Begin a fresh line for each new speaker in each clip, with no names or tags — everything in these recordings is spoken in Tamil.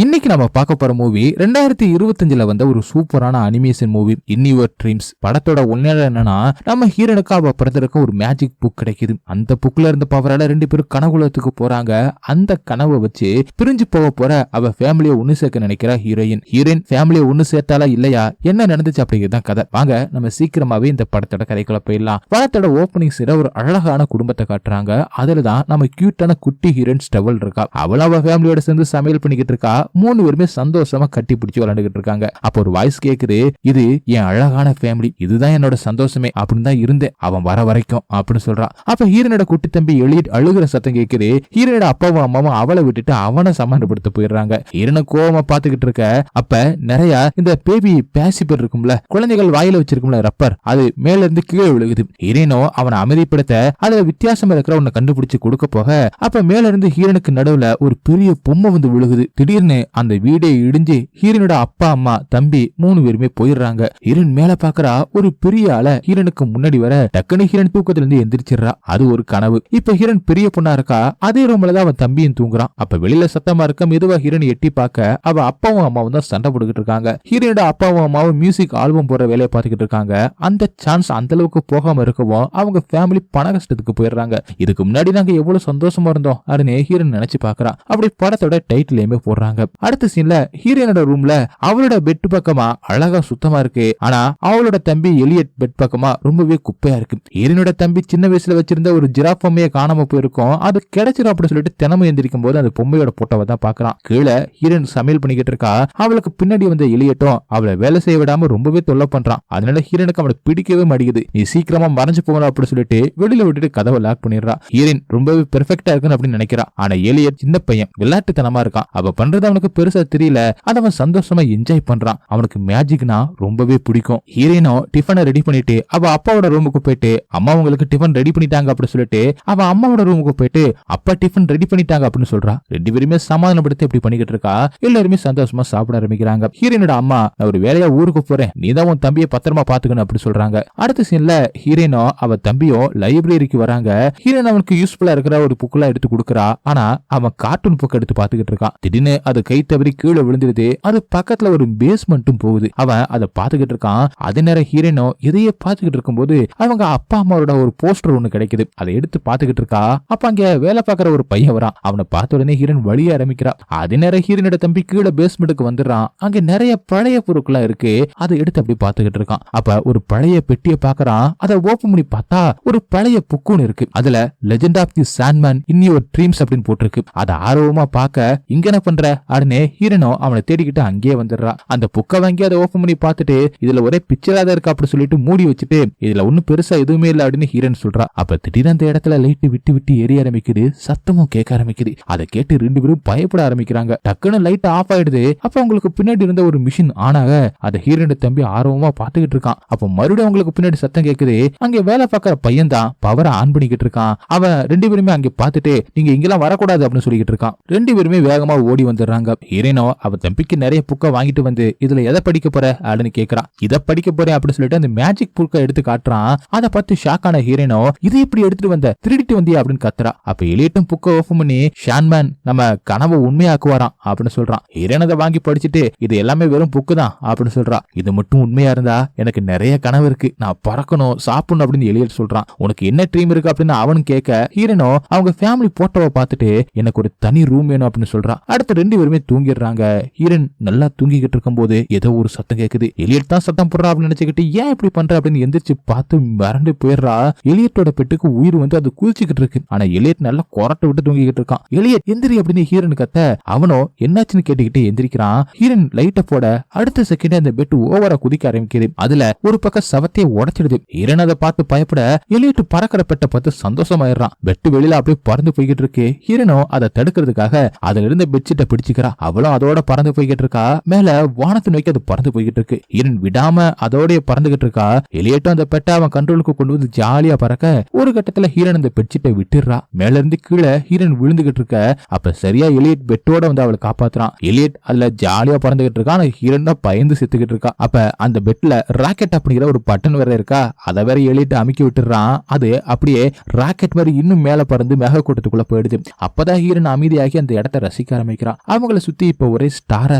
இன்னைக்கு நம்ம பார்க்க போற மூவி 2025ல வந்த ஒரு சூப்பரான animation movie in your dreams. படத்தோட ஒன்னே என்னன்னா, நம்ம ஹீரோனுக்கு அவ பிறந்திருக்க ஒரு மேஜிக் புக் கிடைக்குது. அந்த புக்ல இருந்த பவரால 2 பேரும் கனவுலகத்துக்கு போறாங்க. அந்த கனவை வச்சு பிரிஞ்சு போற அவ ஃபேமிலியை ஒண்ணு சேர்க்க நினைக்கிற ஹீரோயின் ஃபேமிலியை ஒண்ணு சேர்த்தாலா இல்லையா, என்ன நடந்துச்சு அப்படிங்கிறதான் கதை. வாங்க நம்ம சீக்கிரமாவே இந்த படத்தோட கதைக்குள்ள போயிடலாம். படத்தோட ஓப்பனிங் சீட ஒரு அழகான குடும்பத்தை காட்டுறாங்க. அதுலதான் நம்ம கியூட்டான குட்டி ஹீரோயின் ஸ்டெவல் இருக்கா. அவள அவ ஃபேமிலியோட சேர்ந்து சமையல் பண்ணிக்கிட்டு இருக்கா. 3 பேருமே சந்தோஷமா கட்டி பிடிச்சு விளையாண்டுகிட்டு இருக்காங்க. அப்போ ஒரு வாய்ஸ் கேக்குது, இது என் அழகான ஃபேமிலி, இதுதான் என்னோட சந்தோஷமே அப்படின்னு தான் இருந்தேன் அவன் வர வரைக்கும் அப்படின்னு சொல்றான். அப்ப ஹீரோனோட குட்டி தம்பி எலியட் அழுகுற சத்தம் கேக்குது. ஹீரோனோட அப்பாவும் அம்மாவும் அவளை விட்டுட்டு அவனை சமாதானப்படுத்த போயிடுறாங்க. ஹீரோனை கோவமா பாத்துக்கிட்டு இருக்க. அப்ப நிறைய இந்த பேபி பேசிபர் இருக்கும்ல, குழந்தைகள் வாயில வச்சிருக்கும்ல ரப்பர், அது மேல இருந்து கீழே விழுகுது. ஹீரோனோ அவனை அமைதிப்படுத்த அதுல வித்தியாசமா இருக்கிற ஒன்னு கண்டுபிடிச்சு கொடுக்க போக, அப்ப மேல இருந்து ஹீரோனுக்கு நடுவுல ஒரு பெரிய பொம்மை வந்து விழுகுது. திடீர்னு அந்த வீடே இடிஞ்சு ஹீரோனோட அப்பா அம்மா தம்பி 3 பேருமே போயிடுறாங்க. ஹீரோன் மேல பாக்குறா, ஒரு பெரிய ஆள ஹீரோனுக்கு முன்னாடி வர டக்குனு ஹீரோன் தூக்கத்துல இருந்து எந்திரிச்சிடறா. அது ஒரு கனவு. இப்ப ஹீரோன் பெரிய பொண்ணா இருக்கா. அதே ரூம்ல தான் அவன் தம்பியும் தூங்குறான். அப்ப வெளியில சத்தமா இருக்க மெதுவா ஹீரோன் எட்டி பார்க்க அவ அப்பாவும் அம்மாவும் தான் சண்டை போட்டுக்கிட்டு இருக்காங்க. ஹீரோனோட அப்பாவும் அம்மாவும் மியூசிக் ஆல்பம் போற வேலையை பார்த்துக்கிட்டு இருக்காங்க. அந்த சான்ஸ் அந்த அளவுக்கு போகாம இருக்கவும் அவங்க ஃபேமிலி பண கஷ்டத்துக்கு போயிடுறாங்க. இதுக்கு முன்னாடி நாங்க எவ்வளவு சந்தோஷமா இருந்தோம் அப்படின்னு ஹீரோன் நினைச்சு பாக்குறா. அப்படி படத்தோட டைட்டிலையுமே போடுறாங்க. அடுத்த சீன்ல ஹீரோனோட ரூம்ல அவளோட பெட் பக்கமா அழகா சுத்தமா இருக்கு. ஆனா அவளோட தம்பி எலியட் பெட் பக்கமா ரொம்பவே குப்பையா இருக்கு. ஹீரோனோட தம்பி சின்ன வயசுல வச்சிருந்த ஒரு ஜிராஃப் பொம்மையை காணாம போயிருக்கும். அது கிடைச்சிரும் அப்படின்னு சொல்லிட்டு தினமும் எந்திரிக்கும் போது அந்த பொம்மையோட போட்டோவை தான் பாக்குறான். கீழே ஹீரோன் சமையல் பண்ணிக்கிட்டு இருக்கா. அவளுக்கு பின்னாடி வந்த எலியட்டும் அவளை வேலை செய்ய விடாம ரொம்பவே தொல்லை பண்றான். அதனால ஹீரோனுக்கு அவளை பிடிக்கவே மாட்டேங்குது. நீ சீக்கிரமா மறைஞ்சு போகணும் அப்படின்னு சொல்லிட்டு வெளியில விட்டுட்டு கதவை லாக் பண்ணிடுறா. ஹீரோயின் ரொம்பவே பெர்ஃபெக்டா இருக்குன்னு அப்படின்னு நினைக்கிறா. ஆனா எலியட் சின்ன பையன், விளையாட்டுத்தனமா இருக்கான். அவ பண்றது அவனுக்கு பெருசா தெரியல. அவன் சந்தோஷமா என்ஜாய் பண்றான். அவனுக்கு மேஜிக்னா ரொம்பவே பிடிக்கும். ஹீரோயினோ டிஃபனை ரெடி பண்ணிட்டு அவ அப்பாவோட ரூமுக்கு போயிட்டு, அம்மா உங்களுக்கு டிஃபன் ரெடி பண்ணிட்டாங்க அப்படின்னு சொல்லிட்டு அவ அம்மாவோட ரூமுக்கு போயிட்டு அப்பா டிஃபன் ரெடி பண்ணிட்டாங்க அப்படின்னு சொல்றா. 2 பேருமே சமாதானப்படுத்தி இப்படி பண்ணிக்கிட்டு இருக்கா. எல்லாருமே சந்தோஷமா சாப்பிட ஆரம்பிக்கிறாங்க. ஹீரோயினோட அம்மா, நான் ஒரு வேலையா ஊருக்கு போறேன், நீதான் உன் தம்பியை பத்திரமா பாத்துக்கணும் அப்படி சொல்றாங்க. அடுத்த சீன்ல ஹீரோயினோ அவ தம்பியோ லைப்ரரிக்கு வராங்க. ஹீரோயின் அவனுக்கு யூஸ்ஃபுல்லா இருக்கிற ஒரு புக்கெல்லாம் எடுத்து கொடுக்கறா. ஆனா அவன் கார்ட்டூன் புக் எடுத்து பாத்துக்கிட்டு இருக்கான். திடீர்னு அது கை தவறி கீழே விழுந்துருது. அது பக்கத்துல ஒரு பேஸ்மெண்ட்டும் போகுது. அவன் அதை பாத்துக்கிட்டு இருக்கான். அதே நேரம் ஹீரோயினோ இதையே பாத்துக்கிட்டு இருக்கும்போது அவங்க அப்பா அம்மாவோட ஒரு போஸ்டர் ஒண்ணு கிடைக்குது. அதை எடுத்து பாத்துக்கிட்டு இருக்கா. அப்ப அங்க வேலை பார்க்கற ஒரு பையன் வரான். அவனை பார்த்த உடனே ஹீரோயின் வழிய ஆரம்பிக்கிறா. அதே நேரம் ஹீரோனோட தம்பி கீழே பேஸ்மெண்ட்டுக்கு வந்துடுறான். அங்க நிறைய பழைய பொருட்களா இருக்கு. அதை எடுத்து அப்படி பாத்துக்கிட்டு இருக்கான். அப்ப ஒரு பழைய பெட்டியை பாக்குறான். அதை ஓபன் பண்ணி பார்த்தா ஒரு பழைய புக்குன்னு இருக்கு. அதுல legend of the Sandman in your dreams அப்படின்னு போட்டிருக்கு. அதை ஆர்வமா பார்க்க, இங்க என்ன பண்ற அப்படின்னு ஹீரோனோ அவனை தேடிக்கிட்டு அங்கேயே வந்துடுறா. அந்த புக்கை வாங்கி அதை ஓபன் பண்ணி பார்த்துட்டு இதுல ஒரே பிக்சரா தான் இருக்கு அப்படி சொல்லிட்டு மூடி வச்சுட்டு இதுல ஒன்னும் பெருசா எதுவுமே இல்ல அப்படின்னு ஹீரோன் சொல்றா. அப்ப திடீர்னு அந்த இடத்துல லைட் விட்டு விட்டு எரிய ஆரம்பிக்குது. சத்தமும் கேட்க ஆரம்பிக்குது. அதை கேட்டு 2 பேரும் பயப்பட ஆரம்பிக்கிறாங்க. டக்குன்னு லைட் ஆஃப் ஆயிடுது. அப்ப அவங்களுக்கு பின்னாடி இருந்த ஒரு மிஷின் ஆன் ஆக அதை ஹீரோனோட தம்பி ஆர்வமா பாத்துக்கிட்டு இருக்கான். அப்ப மறுபடியும் அவங்களுக்கு பின்னாடி சத்தம் கேக்குது. அங்க வேலை பார்க்கற பையன் தான் பவரை ஆன் பண்ணிக்கிட்டு இருக்கான். அவன் 2 பேருமே அங்க பாத்துட்டு நீங்க இங்கெல்லாம் வரக்கூடாது அப்படின்னு சொல்லிக்கிட்டு இருக்கான். 2 பேருமே வேகமா ஓடி வந்துடுறாங்க. ஹீரோனோ அவ தம்பிக்கு நிறைய புக்கை வாங்கிட்டு வந்து இதுல எதை படிக்க போற அப்படின்னு கேக்குறான். இதை படிக்க போறேன் அப்படின்னு சொல்லிட்டு அந்த மேஜிக் புக்கை எடுத்து காட்டுறான். அதை பார்த்து ஷாக் ஆன ஹீரோனோ, இதை எப்படி எடுத்துட்டு வந்த, திருடிட்டு வந்தியா அப்படின்னு கத்துறா. அப்ப எலியட்டும் புக்கை ஓபன் பண்ணி ஷான்மேன் நம்ம கனவை உண்மையாக்குவாராம் அப்படின்னு சொல்றான். ஹீரோன் அதை வாங்கி படிச்சுட்டு இது எல்லாமே வெறும் புக்கு தான் அப்படின்னு சொல்றா. இது மட்டும் உண்மையா இருந்தா எனக்கு நிறைய கனவு இருக்கு, நான் பறக்கணும் சாப்பிடணும் அப்படின்னு எலியட் சொல்றான். உனக்கு என்ன ட்ரீம் இருக்கு அப்படின்னு அவனு கேட்க ஹீரோனோ அவங்க ஃபேமிலி போட்டோவை பார்த்துட்டு எனக்கு ஒரு தனி ரூம் வேணும் அப்படின்னு சொல்றான். அடுத்த 2 பேருமே தூங்கிடுறாங்க. ஹீரோன் நல்லா தூங்கிக்கிட்டு இருக்கும் போது ஏதோ ஒரு சத்தம் கேக்குது. எலியட் தான் சத்தம் போடுறா அப்படின்னு நினைச்சுக்கிட்டு ஏன் இப்படி பண்ற அப்படின்னு எந்திரிச்சு பார்த்து மறந்து போயிடுறா. எலியட்டோட பெட்டுக்கு உயிர் வந்து அது குதிச்சுக்கிட்டு இருக்கு. ஆனா எலியட் நல்லா கொரட்டை விட்டு தூங்கிக்கிட்டு இருக்கான். எலியட் எந்திரி அப்படின்னு ஹீரோன் கத்த அவனோ என்னாச்சுன்னு கேட்டுக்கிட்டு எந்திரிக்கிறான். ஹீரோன் லைட்ட போட அடுத்த செகண்ட் அந்த பெட் ஓவரா குதிக்க ஆரம்பிக்குது. அதுல ஒரு பக்கம் சவத்தையே உடைச்சிடுது. ஹீரோன் அதை பார்த்து பயப்பட எலியட் பறக்கிற பெட்டை பார்த்து சந்தோஷமாயிடுறான். பெட்டு வெளியில அப்படியே பறந்து போய்கிட்டு இருக்கு. ஹீரோனோ அதை தடுக்கிறதுக்காக அதுல இருந்த பெட்ஷீட்டை பிடிச்சுக்கிறா. அவளும் அதோட பறந்து போய்கிட்டு இருக்கா. மேல வானத்தை நோக்கி அது பறந்து போய்கிட்டு இருக்கு. ஹீரோன் விடாம அதோடய பறந்துகிட்டு இருக்கா. எலியட்டும் அந்த பெட்டை அவன் கண்ட்ரோலுக்கு கொண்டு வந்து ஜாலியா பறக்க ஒரு கட்டத்துல ஹீரோன் அந்த பெட்ஷீட்டை விட்டுறா. மேல இருந்து கீழே ஹீரோன் விழுந்துகிட்டு இருக்க. அப்ப சரியா எலியட் பெட்டோட வந்து அவளை காப்பாத்துறான். எலியட் அதுல ஜாலியா பறந்துகிட்டு இருக்கா. ஆனா ஹீரோன் தான் பயந்து செத்துக்கிட்டு இருக்கா. அப்ப அந்த பெட்ல ராக்கெட் அப்படிங்கிற ஒரு பட்டன் வேற இருக்கா. அதை வேற எலியட் அமுக்கி விட்டுறான். அது அப்படியே ராக்கெட் மாதிரி இன்னும் மேல பறந்து மேக கூட்டத்துக்குள்ள போயிடுது. அப்பதான் ஹீரோன் அமைதியாகி அந்த இடத்தை ரசிக்க ஆரம்பிக்கிறான். அவங்க அவங்கள சுத்தி இப்ப ஒரே ஸ்டாரா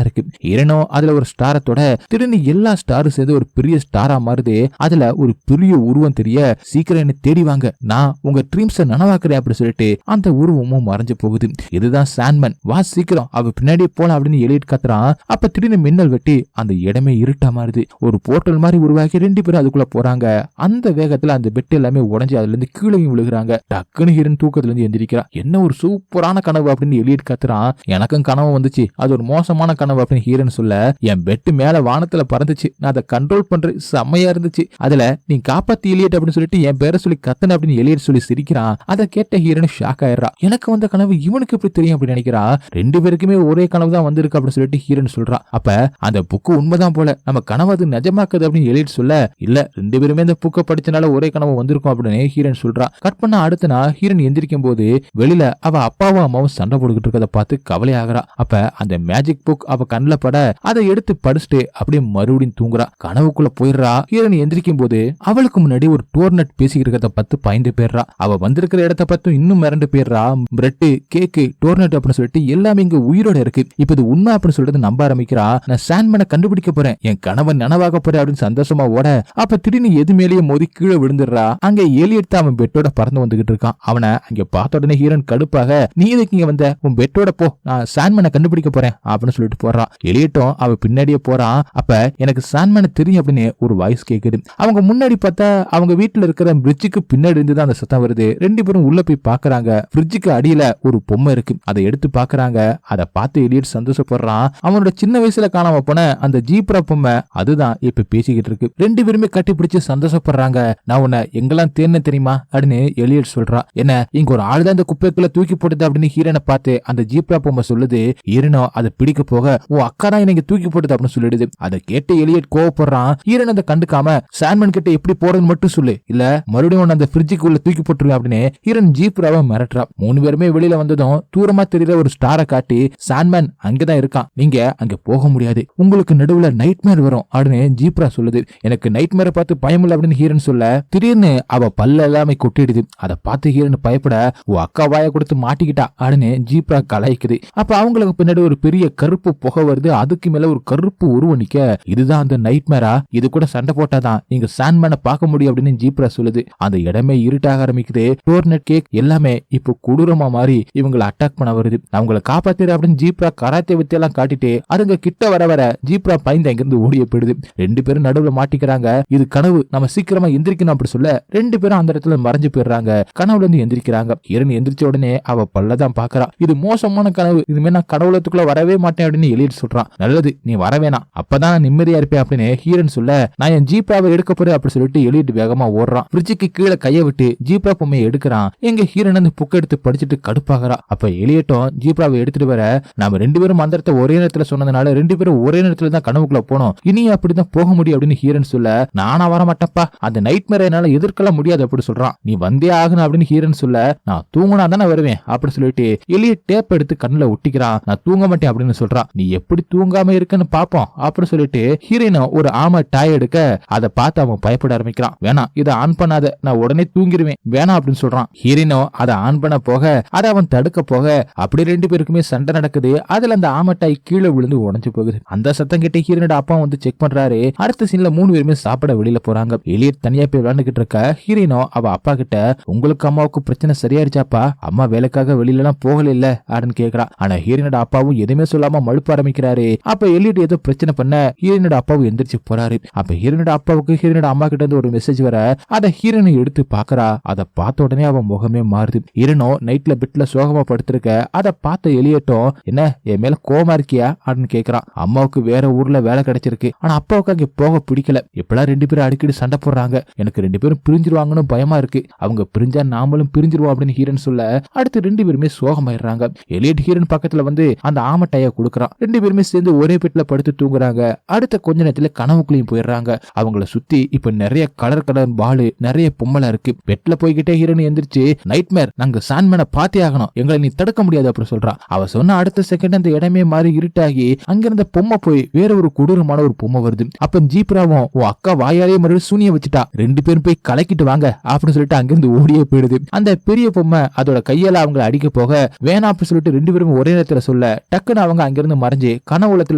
இருக்கு. ஹீரோனும் அதுல ஒரு ஸ்டாரத்தோட திடீர்னு எல்லா ஸ்டாரும் சேர்ந்து ஒரு பெரிய ஸ்டாரா மாறுது. அதுல ஒரு பெரிய உருவம் தெரிய சீக்கிரம் என்ன தேடி வாங்க, நான் உங்க ட்ரீம்ஸ நனவாக்குறேன் அப்படின்னு சொல்லிட்டு அந்த உருவமும் மறைஞ்சு போகுது. இதுதான் சாண்ட்மேன், வா சீக்கிரம் அவ பின்னாடியே போலாம் அப்படின்னு எலியட் கத்துறான். அப்ப திடீர்னு மின்னல் வெட்டி அந்த இடமே இருட்டா மாறுது. ஒரு போர்ட்டல் மாதிரி உருவாக்கி 2 பேரும் அதுக்குள்ள போறாங்க. அந்த வேகத்துல அந்த பெட் எல்லாமே உடைஞ்சு அதுல இருந்து கீழே விழுகிறாங்க. டக்குன்னு ஹீரோன் தூக்கத்துல இருந்து எந்திரிக்கிறா. என்ன ஒரு சூப்பரான கனவு அப்படின்னு எலியட் கத்துறான். எனக்கும் கனவு வந்துச்சு, அது ஒரு மோசமான கனவு அப்படின்னு ஹீரோன் சொல்ல, என் பெட் மேல வானத்துல பறந்துச்சு, நான் அதை கண்ட்ரோல் பண்றேன், செம்மையா இருந்துச்சு, அதுல நீ காப்பாத்தி எலியட் அப்படின்னு சொல்லிட்டு என் பேரை சொல்லி கத்தன அப்படின்னு எலியட் சொல்லி சிரிக்கிறான். அதை கேட்ட ஹீரோன் ஷாக் ஆயிடுறா. எனக்கு வந்த கனவு இவனுக்கு எப்படி தெரியும் அப்படின்னு நினைக்கிறா. 2 பேருக்குமே ஒரே கனவு தான் வந்திருக்கு அப்படின்னு சொல்லிட்டு ஹீரோன் சொல்றான். அப்ப அந்த புக்கு உண்மைதான் போல, நம்ம கனவு அது நிஜமாக்குது அப்படின்னு எலியட் சொல்ல, இல்ல 2 பேருமே இந்த புக்கை படிச்சனால ஒரே கனவு வந்திருக்கும் அப்படின்னு ஹீரோன் சொல்றா. கட் பண்ண அடுத்த நாள் ஹீரோன் எந்திரிக்கும் போது வெளியில அவ அப்பாவும் அம்மாவும் சண்டை போட்டுக்கிட்டு இருக்கதை பார்த்து கவலை ஆகிறா. அப்ப அந்த மேஜிக் புக் அவ கண்ணுல பட அதை எடுத்து படிச்சுட்டு அப்படியே மறுபடியும் தூங்குறா. கனவுக்குள்ள போயிடுறா. ஹீரோன் எந்திரிக்கும் போது அவளுக்கு முன்னாடி ஒரு டோர்னட் பேசிக்கிட்டு இருக்கிறத பார்த்து பயந்து போயிடுறா. அவ வந்திருக்கிற இடத்த பார்த்து இன்னும் மிரண்டு போயிடுறா. பிரெட், கேக்கு, டோர்னட் அப்படின்னு சொல்லிட்டு எல்லாமே இங்க உயிரோட இருக்கு. இப்ப இது உண்மை அப்படின்னு சொல்லிட்டு நம்ப ஆரம்பிக்கிறா. நான் சாண்ட்மேனை கண்டுபிடிக்க போறேன், என் கணவன் நனவாக போறேன் அப்படின்னு சந்தோஷமா ஓட, அப்ப திடீர்னு எது மேலேயே மோதி கீழே விழுந்துடுறா. அங்க எலியட் அவன் பெட்டோட பறந்து வந்துகிட்டு இருக்கான். அவனை அங்க பார்த்த உடனே ஹீரோன் கடுப்பாக, நீ எதுக்கு இங்க வந்த, உன் பெட்டோட போ, நான் சாண்ட்மேனை கண்டுபிடிக்க போறேன் அப்படின்னு சொல்லிட்டு போறான். எலியட்டும் அவ பின்னாடியே போறான். அப்ப எனக்கு சாண்ட்மேனை தெரியும் அப்படின்னு ஒரு வாய்ஸ் கேக்குது. அவங்க முன்னாடி பார்த்தா அவங்க வீட்டுல இருக்கிற பிரிட்ஜுக்கு பின்னாடி இருந்துதான் அந்த சத்தம் வருது. 2 பேரும் உள்ள போய் பாக்குறாங்க. பிரிட்ஜுக்கு அடியில ஒரு பொம்மை இருக்கு. அதை எடுத்து பாக்குறாங்க. அதை பார்த்து எலியட் சந்தோஷப்படுறான். அவனோட சின்ன வயசுல காணாம போன அந்த ஜீப்ரா பொம்மை அதுதான் இப்ப பேசிக்கிட்டு இருக்கு. 2 பேருமே கட்டி பிடிச்சு சந்தோஷப்படுறாங்க. நான் உன்னை எங்கெல்லாம் தேர்ன தெரியுமா அப்படின்னு எலியட் சொல்றான். என்ன, இங்க ஒரு ஆளுதான் இந்த குப்பைக்குள்ள தூக்கி போட்டது அப்படின்னு ஹீரோனை பார்த்து அந்த ஜீப்ரா பொம்மை சொல்லுது. ஹீரோனோ அதை பிடிக்க போக, உன் அக்கா தான் எனக்கு தூக்கி போட்டது அப்படின்னு சொல்லிடுது. அதை கேட்டு எலியட் கோவப்படுறான். ஹீரோன் அதை கண்டுக்காம, சாண்ட்மேன் கிட்ட எப்படி போறதுன்னு மட்டும் சொல்லு, இல்ல மறுபடியும் அந்த ஃப்ரிட்ஜுக்குள்ள தூக்கி போட்டுருவேன் அப்படின்னு ஹீரோன் ஜீப்ராவை மிரட்டுறா. 3 பேருமே வெளியில வந்ததும் தூரமா தெரியற ஒரு ஸ்டாரை காட்டி, சாண்ட்மேன் அங்கதான் இருக்கான், நீங்க அங்க போக முடியாது, உங்களுக்கு நடுவுல நைட்மேர் வரும் அப்படின்னு ஜீப்ரா சொல்லுது. எனக்கு நைட்மேரை பார்த்து பயம் இல்லை அப்படின்னு ஹீரோன் சொல்ல, திடீர்னு அவ பல்ல எல்லாமே கொட்டிடுது. அதை பார்த்து ஹீரோன் பயப்பட, உன் அக்கா வாய கொடுத்து மாட்டிக்கிட்டா அப்படின்னு ஜீப்ரா கலாய்க்குது. அப்ப அவங்களுக்கு பின்னாடி ஒரு பெரிய கருப்பு புகை வருது. அதுக்கு மேல ஒரு கருப்பு உருவம் நிக்க, இதுதான் அந்த நைட்மேரா, இது கூட சண்டை போட்டாதான் நீங்க சாண்ட்மேனை பார்க்க முடியும் அப்படின்னு ஜீப்ரா சொல்லுது. அந்த இடமே இருட்டாக ஆரம்பிக்குது. டோர்னட் கேக் எல்லாமே இப்போ கொடூரமா மாறி இவங்களை அட்டாக் பண்ண வருது. அவங்களை காப்பாத்திரு அப்படின்னு ஜீப்ரா கராத்தே வித்தியெல்லாம் காட்டிட்டு அதுங்க கிட்ட வர வர ஜீப்ரா பயந்து அங்கிருந்து ஓடிய போயிடுது. 2 பேரும் நடுவுல மாட்டிக்கிறாங்க. இது கனவு, நம்ம சீக்கிரமா எந்திரிக்கணும் அப்படி சொல்ல 2 பேரும் அந்த இடத்துல மறைஞ்சு போயிடுறாங்க. கனவுல இருந்து எந்திரிக்கிறாங்க. ஹீரோன் எந்திரிச்ச உடனே அவ பல்லதான் பாக்குறா. இது மோசமான கனவு, இதுமே நான் கடவுளத்துக்குள்ள வரவே மாட்டேன் அப்படின்னு எலியட் சொல்றான். நல்லது, நீ வரவேணாம், அப்பதான் நான் நிம்மதியா இருப்பேன் அப்படின்னு ஹீரோன் சொல்ல, நான் என் ஜீப்ராவை எடுக்க போறேன் அப்படி சொல்லிட்டு எலியட் வேகமா ஓடுறான். ஃப்ரிட்ஜுக்கு கீழே கையை விட்டு ஜீப்ரா பொம்மையை எடுக்கிறான். எங்க ஹீரோன் அந்த புக் எடுத்து படிச்சுட்டு கடுப்பாகிறா. அப்ப எலியட்டும் ஜீப்ராவை எடுத்துட்டு வர, நாம 2 பேரும் மந்திரத்தை ஒரே நேரத்துல சொன்னதுனால 2 பேரும் ஒரே நேரத்துல தான் கனவுக்குள்ள போனோம், இனி அப்படிதான் போக முடியும் அப்படின்னு ஹீரோன் சொல்ல, நானா வர மாட்டப்பா, அந்த நைட்மேரை என்னால எதிர்க்கலாம் முடியாது அப்படி சொல்றான். நீ வந்தே ஆகணும் அப்படின்னு ஹீரோன் சொல்ல, நான் தூங்கினா தானே வருவேன் அப்படின்னு சொல்லிட்டு எலியட் டேப் எடுத்து கண்ணுல ஒட்டிக்கிறான். நான் தூங்க மாட்டேன் அப்படின்னு சொல்றான். நீ எப்படி தூங்காம இருக்குன்னு பாப்போம் அப்படின்னு சொல்லிட்டு ஹீரோன் ஒரு ஆமா டாய் எடுக்க, அதை பார்த்து அவன் பயப்பட ஆரம்பிக்கிறான். வேணாம், இதை ஆன் பண்ணாத, நான் உடனே தூங்கிடுவேன், வேணாம் அப்படின்னு சொல்றான். ஹீரோனோ அதை ஆன் பண்ண போக அதை அவன் தடுக்க போக அப்படி 2 பேருக்குமே சண்டை நடக்குது. அதுல அந்த ஆமட்டாய் கீழே விழுந்து உடைஞ்சு போகுது. அந்த சத்தம் கிட்ட ஹீரோனோட அப்பா வந்து செக் பண்றாரு. அடுத்த சீன்ல 3 பேருமே சாப்பிட வெளியில போறாங்க. எலியட் தனியா போய் விளையாண்டுகிட்டு இருக்க, ஹீரோனோ அவ அப்பா கிட்ட, உங்களுக்கு அம்மாவுக்கு பிரச்சனை சரியாயிருச்சாப்பா, அம்மா வேலைக்காக வெளியில எல்லாம் போகல இல்ல அப்படின்னு கேக்குறா. ஆனா ஹீரோனோட அப்பாவும் எதுவுமே சொல்லாம மழுப்ப ஆரம்பிக்கிறாரு. அப்ப எலியட் ஏதோ பிரச்சனை பண்ண ஹீரோனோட அப்பாவும் எந்திரிச்சு போறாரு. அப்ப ஹீரோனோட அப்பாவுக்கு ஹீரோனோட அம்மா கிட்ட இருந்து ஒரு மெசேஜ் வர, அதை ஹீரோனை எடுத்து பாக்குறா. அதை பார்த்த உடனே அவன் முகமே மாறுது. ஹீரோனோ நைட்ல பெட்ல சோகமா படுத்திருக்க, அதை பார்த்த எலியட்டும், என்ன என் மேல கோமா இருக்கியா அப்படின்னு கேக்குறான். அம்மாவுக்கு வேற ஊர்ல வேலை கிடைச்சிருக்கு, ஆனா அப்பாவுக்கு அங்க போக பிடிக்கல, இப்பெல்லாம் 2 பேரும் அடிக்கடி சண்டை போடுறாங்க, எனக்கு 2 பேரும் பிரிஞ்சிருவாங்கன்னு பயமா இருக்கு, அவங்க பிரிஞ்சா நாமளும் பிரிஞ்சிருவோம் அப்படின்னு ஹீரோன் சொல்ல, அடுத்து 2 பேருமே சோகமாயிடுறாங்க. எலியட் ஹீரோன் பக்கத்துல வந்து அந்த ஆமட்டைய கொடுக்கறான். 2 பேருமே சேர்ந்து ஒரே பெட்ல படுத்து தூங்குறாங்க. அடுத்த கொஞ்ச நேரத்துல கனவுக்குள்ளேயும் போயிடுறாங்க. அவங்கள சுத்தி இப்ப நிறைய கலர் பாலு, நிறைய பொம்மலை இருக்கு. பெட்ல போய்கிட்டே ஹீரோன் எந்திரிச்சு, நைட்மேர், நாங்க சாண்ட்மேனை பாத்தே ஆகணும், எங்களை நீ தடுக்க முடியாது அப்படின்னு சொல்றான். அவ சொன்ன அடுத்த செகண்ட் அந்த இடமே மாறி இருட்டாகி அங்கிருந்த பொம்மை போய் வேற ஒரு கொடூரமான ஒரு பொம்மை வருது. அப்ப ஜீப்ராவும், உன் அக்கா வாயாலே மறுபடியும் சூனிய வச்சுட்டா, 2 பேரும் போய் கலக்கிட்டு வாங்க அப்படின்னு சொல்லிட்டு அங்கிருந்து ஓடியே போயிடுது. அந்த பெரிய பொம்மை அதோட கையால அவங்களை அடிக்க போக வேணாம் அப்படின்னு சொல்லிட்டு 2 பேரும் ஒரே நேரத்துல சொல்ல டக்குன்னு அவங்க அங்கிருந்து மறைஞ்சு கனவுலத்துல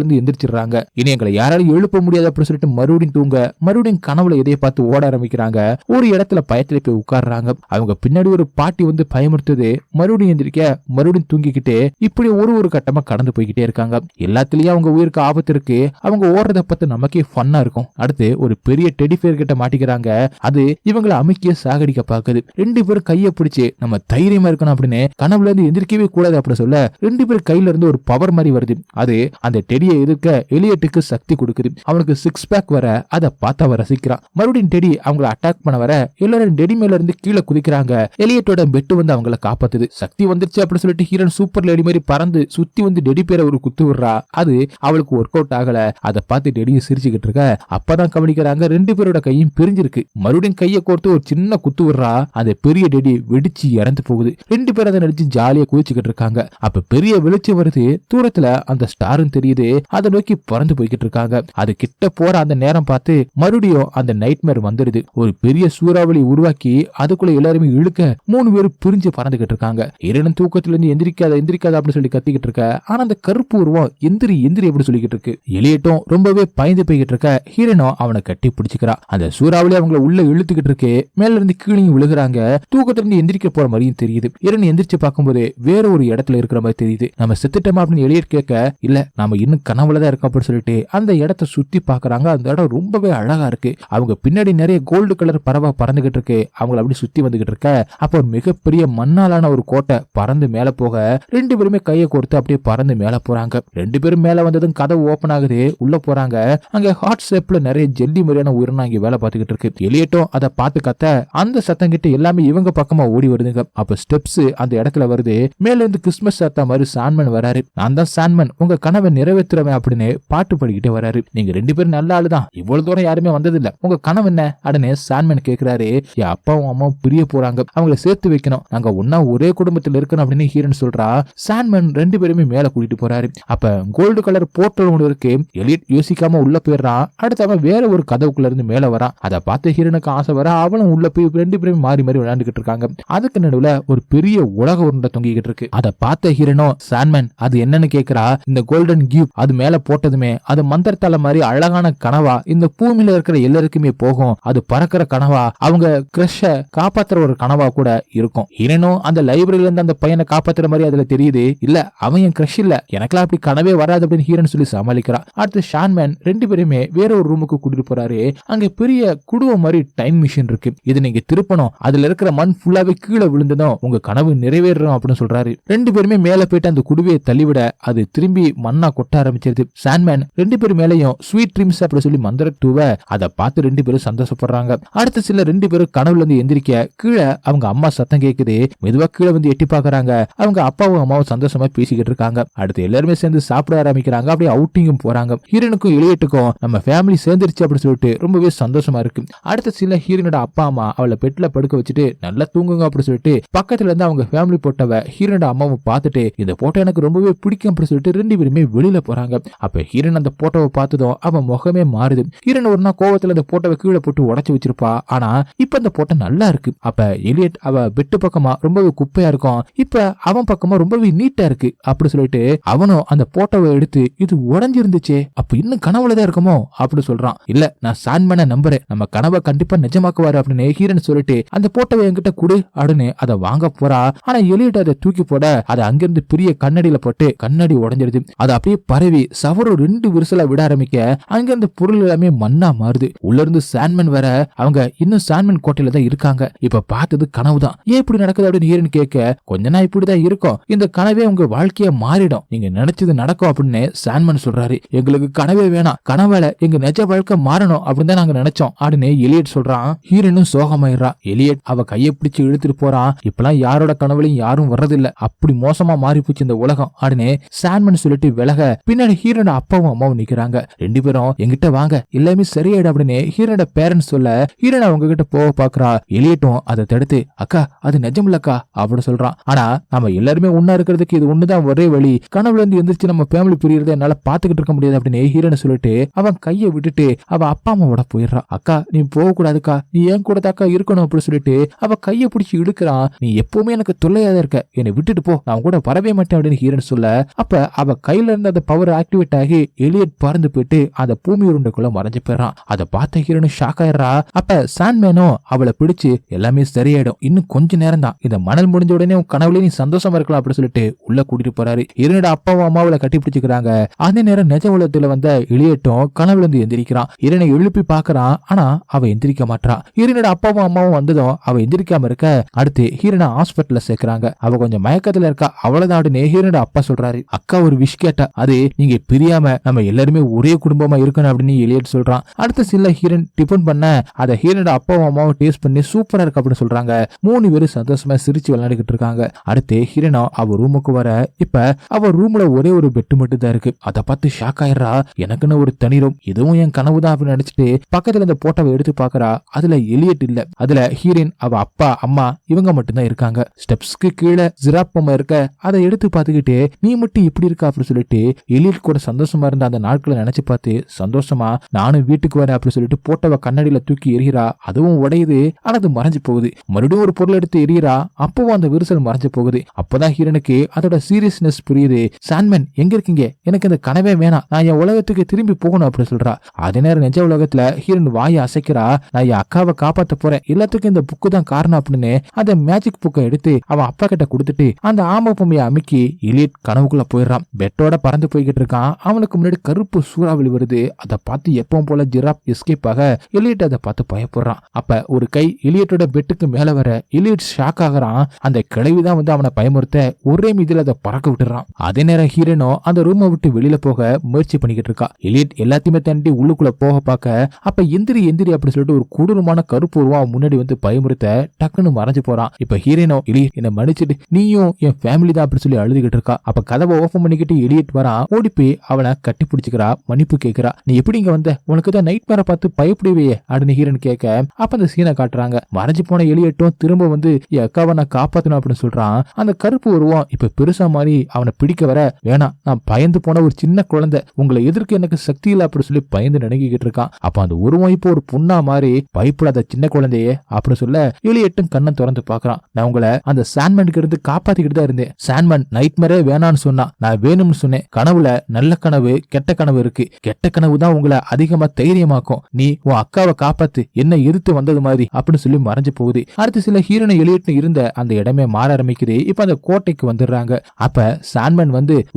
இருந்து எந்திரிச்சிடுறாங்க. இனி எங்களை யாராலும் எழுப்ப முடியாது அப்படின்னு சொல்லிட்டு மறுபடியும் தூங்க மறுபடியும் கனவுல எதைய பார்த்து ஓட ஆரம்பிக்கிறாங்க. ஒரு இடத்துல பயத்துல போய் உட்கார்றாங்க. அவங்க பின்னாடி ஒரு பாட்டி வந்து பயமுறுத்துது. மறுபடியும் எந்திரிக்க மறுபடியும் தூங்கிக்கிட்டு இப்படி ஒரு கட்டமா கடந்து போய்கிட்டே இருக்காங்க. எல்லாத்துலயும் அவங்க உயிருக்கு ஆபத்து இருக்கு. அவங்க ஓடுறத பார்த்து நமக்கே ஃபன்னா இருக்கும். அடுத்து ஒரு பெரிய டெடி பேர் கிட்ட மாட்டிக்கிறாங்க. அது இவங்களை அமைக்கிய சாகடிக்க பாக்குது. 2 பேரும் கைய பிடிச்சு நம்ம தைரியமா இருக்கணும் அப்படின்னு கனவுல இருந்து எந்திரிக்கவே கூடாது அப்படி சொல்ல 2 பேர் கையில இருந்து ஒரு பவர் மாதிரி வருது. அது அந்த டெடியை எதிர்க்க எலியட்டுக்கு சக்தி கொடுக்குது. அவனுக்கு 6 பேக் வர அதை பார்த்து அவ ரசிக்கிறான். மறுபடியும் டெடி அவங்களை அட்டாக் பண்ண வர எல்லாரும் டெடி மேல இருந்து கீழே குதிக்கிறாங்க. எலியட்டோட பெட்டு வந்து அவங்களை காப்பாத்துது. சக்தி வந்துருச்சு அப்படின்னு சொல்லிட்டு ஹீரன் சூப்பர் லேடி மாதிரி பறந்து சுத்தி வந்து டெடி பேரை ஒரு குத்து விடுறா. அது அவளுக்கு ஒர்க் அவுட் ஆகல. அதை பார்த்து டெடியை சிரிச்சுக்கிட்டு இருக்க அப்பதான் கவனிக்கிறாங்க 2 பேரோட கையும் பிரிஞ்சிருக்கு. மறுபடியும் கையை கோர்த்து ஒரு சின்ன குத்து விடுறா. அந்த பெரிய டெடி வெடிச்சு இறந்து போகுது. 2 பேரும் அதை நடிச்சு ஜாலியா குதிச்சுக்கிட்டு இருக்காங்க. அப்ப பெரிய வெளிச்சம் வருது. தூரத்துல அந்த ஸ்டாரும் தெரியுது. அதை நோக்கி பறந்து போய்கிட்டு இருக்காங்க. அது கிட்ட போற அந்த நேரம் பார்த்து மறுபடியும் அந்த நைட்மேர் வந்துடுது. ஒரு பெரிய சூறாவளி உருவாக்கி அதுக்குள்ள எல்லாருமே இழுக்க 3 பேரும் பிரிஞ்சு பறந்துகிட்டு இருக்காங்க. இரண்டும் தூக்கத்துல இருந்து எந்திரிக்காத அப்படின்னு சொல்லி கத்திக்கிட்டு இருக்க. ஆனா அந்த கருப்பு உருவம் எந்திரி அப்படி சொல்லிக்கிட்டு இருக்கு. எலியட்டும் ரொம்பவே பயந்து போய்கிட்டு இருக்க. ஹீரனும் அவனை கட்டி பிடிச்சுக்கிறா. அந்த சூறாவளி அவங்கள உள்ள இழுத்துக்கிட்டு இருக்கு. மேல இருந்து கீழே விழுகிறாங்க. தூக்கத்துல இருந்து எந்திரிக்க போற மாதிரியும் தெரியுது. இரண்டு எந்திரிச்சு பார்க்கும்போது வேற ஒரு இடத்துல இருக்கிற மாதிரி தெரியுது. நம்ம செத்துட்டோமா அப்படின்னு எலியட் கேட்க இல்ல நாம இன்னும் கனவுலதான் இருக்கோம் அப்படின்னு சொல்லிட்டு அந்த இடத்தை சுத்தி பாக்குறாங்க. அந்த இடம் ரொம்பவே அழகா இருக்கு. அவங்க பின்னாடி நிறைய கோல்டு கலர் பறவை பறந்துகிட்டு இருக்கு. அவங்களை அப்படி சுத்தி வந்துகிட்டு இருக்க அப்ப ஒரு மிகப்பெரிய மண்ணாலான ஒரு கோட்டை பறந்து மேல போக 2 பேருமே கையை கோர்த்து அப்படியே பறந்து மேல போறாங்க. 2 பேரும் மேல வந்ததும் கதவு ஓபன் ஆகுது. உள்ள போறாங்க. அங்க ஹாட் ஷேப்ல நிறைய ஜெல்லி மாதிரியான உயிரினம் அங்க வேலை பார்த்துக்கிட்டு இருக்கு. எலியட்டும் அதை பார்த்து கத்த அந்த சத்தம் கிட்ட எல்லாமே இவங்க பக்கமா ஓடி வருதுங்க. அப்ப ஸ்டெப்ஸ் அந்த இடத்துல வருது. மேல இருந்து கிறிஸ்துமஸ் சாத்தா மாதிரி சாண்ட்மேன் வராரு. நான் தான் சாண்ட்மேன், உங்க கனவை நிறைவேற்றுறவன் அப்படின்னு பாட்டு பாடிக்கிட்டே வராரு. நீங்க 2 பேரும் நல்ல ஆளுதான், இவ்வளவு தூரம் யாருமே வந்தது இல்ல, உங்க கனவு என்ன அப்படின்னு சாண்ட்மேன் கேக்குறாரு. என் அப்பாவும் அம்மாவும் பிரிய போறாங்க, அவங்களை சேர்த்து வைக்கணும், நாங்க ஒன்னா ஒரே குடும்பத்தில் இருக்கணும் அப்படின்னு ஹீரன் சொல்றா. சாண்ட்மேன் 2 பேருமே மேல கூட்டிட்டு போறாரு. அப்ப கோல்டு கலர் போர்ட்டல் ஒன்று இருக்கு. எலியட் யோசிக்காம உள்ள போயிடுறான். அடுத்து அவன் வேற ஒரு கதவுக்குள்ள இருந்து மேல வரான். அதை பார்த்து ஹீரனுக்கு ஆசை வர அவளும் உள்ள போய் 2 பேரும் மாறி மாறி விளையாண்டுகிட்டு இருக்காங்க. அதுக்கு நடுவுல ஒரு பெரிய உலக உருண்டை தொங்கிக்கிட்டு இருக்கு. அதை பார்த்த ஹீரனோ சாண்ட்மேன் அது என்னன்னு கேக்குறா. இந்த கோல்டன் கியூப் அது மேல போட்டதுமே அது மந்திரத்தால மாதிரி அழகான கனவா இந்த பூமியில இருக்கிற எல்லாருக்குமே போகும். அது பறக்கிற கனவா, அவங்க கிரஷ காப்பாத்துற ஒரு கனவா கூட இருக்கும். ஹீரனும் அந்த லைப்ரரியில இருந்து அந்த பையனை காப்பாத்துற மாதிரி அதுல தெரியுது. இல்ல அவன் என் கிரஷ் இல்ல, எனக்கெல்லாம் அப்படி கனவே வராது அப்படின்னு ஹீரன் சொல்லி சமாளிக்கிறான். அடுத்து ஷான்மேன் 2 பேருமே வேற ஒரு ரூமுக்கு கூட்டிட்டு போறாரு. அங்க பெரிய குடுவம் மாதிரி டைம் மிஷின் இருக்கு. இது நீங்க திருப்பணும், அதுல இருக்கிற மண் ஃபுல்லாவே கீழே விழுந்ததும் உங்க கனவு நிறைவேறும் அப்படின்னு சொல்றாரு. 2 பேருமே மேல போயிட்டு அந்த குடுவையை தள்ளிவிட அது திரும்பி மண்ணா கொட்ட ஆரம்பிச்சிருது. சாண்ட்மேன் 2 பேரும் மேலையும் ஸ்வீட் ட்ரீம்ஸ் அப்படி சொல்லி மந்திர தூவ அதை பார்த்து 2 பேரும் சந்தோஷப்படுறாங்க. அடுத்த சில 2 பேரும் கனவுல இருந்து எந்திரிக்க கீழே அவங்க அம்மா சத்தம் கேக்குது. மெதுவா கீழே வந்து எட்டி பாக்குறாங்க. அவங்க அப்பாவும் அம்மாவும் சந்தோஷமா பேசிக்கிட்டு இருக்காங்க. அடுத்து எல்லாருமே சேர்ந்து சாப்பிட ஆரம்பிக்கிறாங்க. அப்படியே அவுட்டிங்கும் போறாங்க. ஹீரனுக்கும் எலியட்டுக்கும் நம்ம ஃபேமிலி சேர்ந்துருச்சு அப்படின்னு சொல்லிட்டு ரொம்பவே சந்தோஷமா இருக்கு. அடுத்த சில ஹீரனோட அப்பா அம்மா அவளை பெட்ல படுக்க வச்சுட்டு நல்லா தூங்குங்க அப்படின்னு சொல்லிட்டு பக்கத்துல இருந்து அவங்க ஃபேமிலி போட்டவ ஹீரனோட அம்மாவை பார்த்துட்டு இந்த போட்டோ எனக்கு ரொம்பவே பிடிக்கும் அப்படின்னு சொல்லிட்டு 2 பேருமே வெளியில போறாங்க. அப்ப ஹீரன் அந்த போட்டோவை பார்த்ததும் அவன் முகமே மாறுது. ஹீரன் ஒரு நாள் கோவத்துல அந்த போட்டோவை கீழே போட்டு உடைச்சு வச்சிருப்பா. ஆனா இப்ப அந்த போட்டோ நல்லா இருக்கு. அப்ப எலியட் அவ பெட்டு பக்கமா ரொம்பவே குப்பையா இருக்கும், இப்ப அவன் பக்கமா ரொம்பவே நீட்டா இருக்கு அப்படி சொல்லிட்டு அவனும் அந்த போட்டோவை எடுத்து இது உடைஞ்சிருந்துச்சே அப்ப இன்னும் கனவுலதான் இருக்குமோ அப்படி சொல்றான். இல்ல நான் சாண்ட்மேனை நம்புறேன், நம்ம கனவை கண்டிப்பா நிஜமாக்குவாரு அப்படின்னு ஹீரன் சொல்லிட்டு அந்த போட்டோவை என்கிட்ட குடு அப்படின்னு அதை வாங்க போறா. ஆனா எலியட் அதை தூக்கி போட அதை அங்கிருந்து பெரிய கண்ணாடியில போட்டு கண்ணாடி உடைஞ்சிருது. அது அப்படியே பரவி சவரு 2 விரிசலா விட ஆரம்பிக்க அங்கிருந்து பொருள் எல்லாமே மண்ணா மாறுது. உள்ள இருந்து சாண்ட்மேன் வர அவங்க இன்னும் சாண்ட்மேன் கோட்டையில தான் இருக்காங்க. இப்ப பார்த்தது கனவுதான், ஏன் இப்படி நடக்குது அப்படின்னு ஹீரன் கேட்க கொஞ்ச நாள் இப்படிதான் இருக்கும், இந்த கனவே உங்க வாழ்க்கைய மாறிடும், நீங்க நினைச்சது நடக்கும் அப்படின்னு சாண்ட்மேன் சொல்றாரு. எங்களுக்கு கனவே வேணாம், கனவால எங்க நிஜ வாழ்க்கை மாறணும் அப்படின்னு தான் நாங்க நினைச்சோம் அப்படின்னு எலியட் சொல்றான். ஹீரனும் சோகமாயிடுறா. எலியட் அவ கையை பிடிச்சு இழுத்துட்டு போறான். இப்பெல்லாம் யாரோட கனவுலையும் யாரும் வர்றதில்ல, அப்படி மோசமா மாறி போச்சு இந்த உலகம் அப்படின்னு சாண்ட்மேன் சொல்லிட்டு விலக பின்னாடி ஹீரோட அப்பாவும் அம்மாவும் நிக்கிறாங்க. 2 பேரும் எங்கிட்ட வாங்க எல்லாமே சரியாயிடும் அப்படின்னு ஹீரோட பேரண்ட்ஸ் சொல்ல ஹீரோன் அவங்க கிட்ட போக பாக்குறா. எலியட்டும் அதை தடுத்து அக்கா அது நிஜம் இல்லக்கா அப்படின்னு சொல்றான். ஆனா நம்ம எல்லாருமே ஒன்னா இருக்கிறதுக்கு இது ஒண்ணுதான் ஒரே வழி, கனவுல இருந்து எந்திரிச்சு நம்ம ஃபேமிலி பிரியறதை என்னால பாத்துக்கிட்டு இருக்க முடியாது அப்படின்னு ஹீரோனை சொல்லிட்டு அவன் கையை விட்டுட்டு அவ அப்பா அம்மாவோட போயிடுறான். அக்கா நீ போக கூடாதுக்கா, நீ ஏன் கூட தாக்கா இருக்கணும் அப்படின்னு சொல்லிட்டு அவ கையை பிடிச்சி இழுக்கிறான். நீ எப்பவுமே எனக்கு தொல்லையாதான் இருக்க, என்னை விட்டுட்டு போ, நான் கூட வரவே மாட்டேன் அப்படின்னு ஹீரோன் சொல்ல, அப்ப அவ கையில இருந்த அந்த பவர் ஆக்டிவேட் ஆகி எலியட் பறந்து போயிட்டு அந்த பூமி உருண்டைக்குள்ள மறைஞ்சு போயிடறான். அதை பார்த்த ஹீரோன் ஷாக் ஆயிடுறா. அப்ப சாண்ட்மேனும் அவளை பிடிச்சு எல்லாமே சரியாயிடும், இன்னும் கொஞ்ச நேரம் தான், இந்த மணல் முடிஞ்ச உடனே உன் கனவுல நீ சந்தோஷமா இருக்கலாம் அப்படின்னு சொல்லிட்டு உள்ள கூட்டிட்டு போறாரு. ஹீரோனோட அப்பாவும் அம்மாவளை கட்டி பிடிச்சுக்கிறாங்க. அதே நேரம் நிஜ உலகத்துல வந்த எலியட்டும் கனவுல இருந்து எந்திரிக்கிறான். ஹீரோனை எழுப்பி பாக்குறான், ஆனா அவ எந்திரிக்க மாட்டான். ஹீரோனோட அப்பாவும் அம்மாவும் வந்ததும் அவ எந்திரிக்காம இருக்க, அடுத்து ஹீரோனை ஹாஸ்பிட்டல்ல சேர்க்கிறாங்க. அவ கொஞ்சம் மயக்கத்துல இருக்கா. அவ்வளவுதான் ஹீரோனோட அப்பா சொல்றாரு, அக்கா ஒரு விஷ் கேட்டா, அது நீங்க பிரியாம நம்ம எல்லாருமே ஒரே குடும்பமா இருக்கணும் அப்படின்னு எலியட் சொல்றான். அடுத்த சில ஹீரோன் டிபன் பண்ண அதை ஹீரோனோட அப்பாவும் அம்மாவும் டேஸ்ட் பண்ணி சூப்பரா இருக்கு அப்படின்னு சொல்றாங்க. 3 பேரும் சந்தோஷமா சிரிச்சு விளையாடிக்கிட்டு இருக்காங்க. அடுத்து ஹீரோனா அவ ரூமுக்கு வர, இப்ப அவ ரூம்ல ஒரே ஒரு பெட் மட்டும் தான் இருக்கு. அதை பார்த்து ஷாக் ஆயிடுறா. எனக்குன்னு ஒரு தனி ரூம், இதுவும் என் கனவு தான் அப்படின்னு நினைச்சிட்டு பக்கத்துல இந்த போட்டோவை எடுத்து பாக்குறா. அதுல எலியட் இல்ல, அதுல ஹீரோயின் அவ அப்பா அம்மா இவங்க மட்டும் தான் இருக்காங்க. ஸ்டெப்ஸ்க்கு கீழே ஜிராப் பொம்மை இருக்க, அதை எடுத்து பார்த்துக்கிட்டு நீ மட்டும் இப்படி இருக்கா அப்படின்னு சொல்லிட்டு எலியட் கூட சந்தோஷமா இருந்த அந்த நாட்களை நினைச்சு பார்த்து சந்தோஷமா நானும் வீட்டுக்கு வரேன் அப்படின்னு சொல்லிட்டு போட்டோவை கண்ணாடியில தூக்கி எறிகிறா. அதுவும் உடையுது, ஆனா அது மறைஞ்சு போகுது. மறுபடியும் ஒரு பொருள் எடுத்து எறிகிறா, அப்பவும் அந்த விரிசல் மறைஞ்சு போகுது. அப்பதான் ஹீரோனுக்கு அதோட சீரியஸ்னஸ் புரியுது. சாண்ட்மேன் எங்க இருக்கீங்க, எனக்கு இந்த கனவே வேணாம், நான் என் உலகத்துக்கு திரும்பி போகணும் அப்படின்னு சொல்றா. அதே நேரம் நிஜ உலகத்துல ஹீரோன் வாயை அசைக்கிறா. நான் என் அக்காவை காப்பாத்த போறேன், எல்லாத்துக்கும் இந்த புக்கு தான் காரணம் அப்படின்னு அந்த மேஜிக் புக்கை எடுத்து அவன் அப்பா கிட்ட கொடுத்துட்டு அந்த ஆம பொம்மையை அமுக்கி எலியட் கனவுக்குள்ள போயிடுறான். பெட்டோட பறந்து போய்கிட்டு இருக்கான். அவனுக்கு முன்னாடி கருப்பு சூறாவளி வருது. அதை பார்த்து எப்பவும் போல ஜிராப் எஸ்கேப் ஆக எலியட் அதை பார்த்து பயப்படுறான். அப்ப ஒரு கை எலியட்டோட பெட்டுக்கு மேல வர எலியட் ஷாக் ஆகுறான். அந்த கிழவிதான் அவனை பயமுறுத்த ஒரே மீதில அதை பறக்க விட்டுறான். அதே நேரம் ஹீரோனோ அந்த ரூமை விட்டு வெளியில போக முயற்சி பண்ணிக்கிட்டு இருக்கா. எலியட் எல்லாத்தையுமே தாண்டி உள்ளுக்குள்ள போக பார்க்க, அப்ப எந்திரி எந்திரி அப்படின்னு சொல்லிட்டு ஒரு கொடூரமான கருப்பு உருவம் முன்னாடி பயமுறுத்த டக்குன்னு மறைஞ்சு போறான். இப்ப ஹீரோனோ எலியட் என்ன மன்னிச்சிட்டு நீயும் என் ஃபேமிலி தான் அப்படின்னு சொல்லி அழுதுகிட்டு இருக்கா. அப்ப கதவை ஓபன் பண்ணிக்கிட்டு எலியட் வரான். ஓடி போய் அவனை கட்டி பிடிச்சிக்கிறா, மன்னிப்பு கேட்கிறா. நீ எப்படி இங்க வந்த, உனக்கு தான் நைட் மேர பார்த்து பயப்படுவே அப்படின்னு ஹீரோன் கேட்க, அப்ப அந்த சீனை காட்டுறாங்க. மறைஞ்சு போன எலியட்டும் திரும்ப என் அக்காவை நான் காப்பாத்தணும் அப்படின்னு சொல்றான். அந்த கருப்பு உருவம் இப்ப பெருசா மாதிரி அவனை பிடிக்க வர, வேணாம் நான் பயந்து போன ஒரு சின்ன குழந்தை, உங்களை எதிர்க்க எனக்கு சக்தி இல்லை அப்படின்னு சொல்லி பயந்து நடுங்கிக்கிட்டு இருக்கான். அப்ப அந்த உருவம் இப்போ ஒரு புண்ணா மாதிரி பயப்படாத சின்ன குழந்தையே அப்படின்னு சொல்ல எலியட்டும் கண்ணை திறந்து பாக்குறான். நான் உங்களை அந்த சாண்ட்மேனுக்கு இருந்து காப்பாத்திக்கிட்டு தான் இருந்தேன். சாண்ட்மேன் நைட் மேரே வேணான்னு சொன்னா, நான் வேணும்னு சொன்னேன். கனவுல நல்ல கனவு கெட்ட கனவு இருக்கு. கெட்ட கனவு தான் உங்களை அதிகமா தைரியமாக்கும். நீ உன் அக்காவை காப்பாத்து, என்ன எதிர்த்து வந்தது மாதிரி அப்படின்னு சொல்லி மறைஞ்சு போகுது. அடுத்து சில ஹீரோனை எலியட்னு இருந்த அந்த இடமே மாற ஆரம்பிக்குது. இப்ப அந்த கோட்டைக்கு வந்துடுறாங்க. அப்ப சாண்ட்மேன்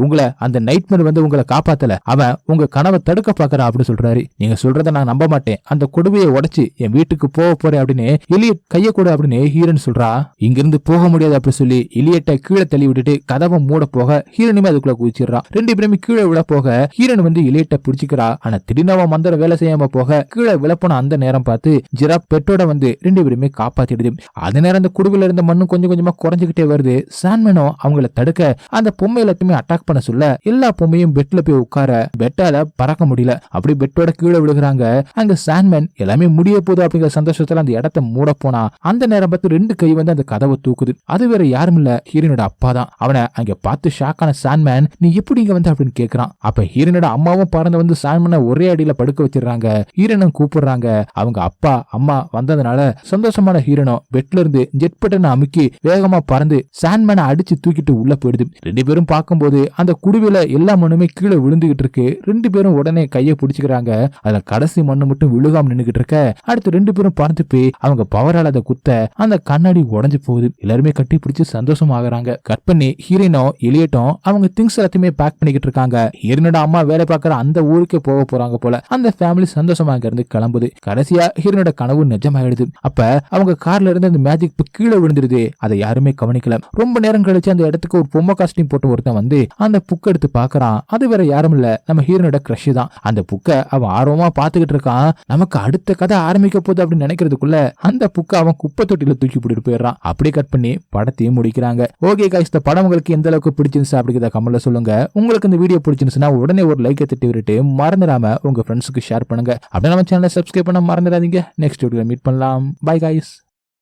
உங்களை அந்த நைட் மேர் உங்களை காப்பாத்தல, அவன் உங்க கனவை தடுக்க பாக்குறான் அப்படின்னு சொல்றாரு. நீங்க சொல்றத நான் நம்ப மாட்டேன், அந்த கொடுமையை உடைச்சு என் வீட்டுக்கு போக போறேன் அப்படின்னு எலியட் கைய கூட அப்படின்னு ஹீரோன் சொல்றா. இங்கிருந்து போக முடியாது அப்படின்னு சொல்லி எலியட்டை கீழே தள்ளி விட்டுட்டு கதவை மூட போக ஹீரோனுமே அதுக்குள்ள குதிச்சிடறான். 2 பேருமே கீழே விழ போக ஹீரோன் எலியட்டை பிடிச்சிக்கிறா. ஆனா திடீர்னு மந்திர வேலை செய்யாம போக கீழே விழப்போன அந்த நேரம் பார்த்து ஜிராப் பெட்டோட 2 பேருமே காப்பாத்திடுது. அதே நேரம் அந்த குடுவில இருந்த மண்ணு கொஞ்சம் கொஞ்சமா குறைஞ்சுக்கிட்டே வருது. சாண்ட்மேனும் அவங்கள தடுக்க அந்த பொம்மை எல்லாத்தையுமே அட்டாக் பண்ண சொல்ல எல்லா பொம்மையும் பெட்ல போய் உட்கார பெட்டால பறக்க முடியல. அப்படி பெட்டோட கீழே விழுகிறாங்க. அங்க சாண்ட்மேன் எல்லாமே முடிய போகுது அப்படிங்கிற சந்தோஷத்துல அந்த இடத்தை மூட போனா அந்த நேரம் பார்த்து 2 கை அந்த கதவை தூக்குது. அது வேற யாரும் இல்ல, ஹீரோனோட அப்பா தான். அவனை அங்க பார்த்து ஷாக்கான சாண்ட்மேன் நீ எப்படி இங்க அப்படின்னு கேக்குறான். அப்ப ஹீரோனோட அம்மாவும் பறந்து சாண்ட்மேனை ஒரே அடியில படுக்க வச்சிடறாங்க. ஹீரோனும் கூப்பிடுறாங்க. அவங்க அப்பா அம்மா வந்ததுனால சந்தோஷமான ஹீரோனோ பெட்ல இருந்து ஜெட் பட்டனை அமுக்கி வேகமா பறந்து சாண்ட்மேனை அடிச்சு தூக்கிட்டு உள்ள போயிடுது. 2 பேரும் பார்க்கும்போது அந்த குடுவில எல்லா மண்ணுமே கீழே விழுந்துகிட்டு இருக்கு. 2 பேரும் உடனே கையை பிடிச்சுக்கிறாங்க. அதுல கடைசி மண்ணு மட்டும் விழுகாம நின்னுகிட்டு இருக்க. அடுத்து 2 பேரும் பறந்து போய் அவங்க பவரால அதை குத்த அந்த கண்ணாடி உடைஞ்சு போகுது. எல்லாருமே கட்டி பிடிச்சு சந்தோஷமாகறாங்க. கட் பண்ணி ஹீரோனோ எலியட்டும் அவங்க திங்ஸ் எல்லாத்தையுமே பேக் பண்ணிக்கிட்டு இருக்காங்க. ஹீரோனோட அம்மா வேலை பார்க்கற அந்த ஊருக்கே போக போறாங்க போல. அந்த ஃபேமிலி சந்தோஷமா இருந்து கிளம்புது. கடைசியா ஹீரோனோட கனவு நிஜமாயிடுது. அப்ப அவங்க கார்ல இருந்து அந்த மேஜிக் புக் கீழே விழுந்துருது. அதை யாருமே கவனிக்கல. ரொம்ப நேரம் கழிச்சு அந்த இடத்துக்கு ஒரு பொம்மை காஸ்டியூம் போட்டு ஒருத்தன் அந்த புக் எடுத்து பாக்குறான். அது வேற யாரும் இல்ல, நம்ம ஹீரோனோட கிரஷ் தான். அந்த புக்கை அவன் ஆர்வமா பாத்துக்கிட்டு இருக்கான். நமக்கு அடுத்த கதை ஆரம்பிக்க போகுது அப்படின்னு நினைக்கிறதுக்குள்ள அந்த புக்கை அவன் குப்பை தொட்டில தூக்கி போட்டு போயிடுறான். அப்படியே கட் பண்ணி படத்தையும் முடிக்கிறாங்க. ஓகே गाइस, இந்த படம் உங்களுக்கு எந்த அளவுக்கு பிடிச்சிருந்துச்சு அப்படிங்கறத கமெண்ட்ல சொல்லுங்க. உங்களுக்கு இந்த வீடியோ பிடிச்சிருந்துச்சுன்னா உடனே ஒரு லைக் தட்டி விட்டுட்டு மறந்துடாம உங்க ஃப்ரெண்ட்ஸுக்கு ஷேர் பண்ணுங்க. அப்படியே நம்ம சேனலை சப்ஸ்கிரைப் பண்ண மறந்துடாதீங்க. நெக்ஸ்ட் வீடியோல மீட் பண்ணலாம். By guys.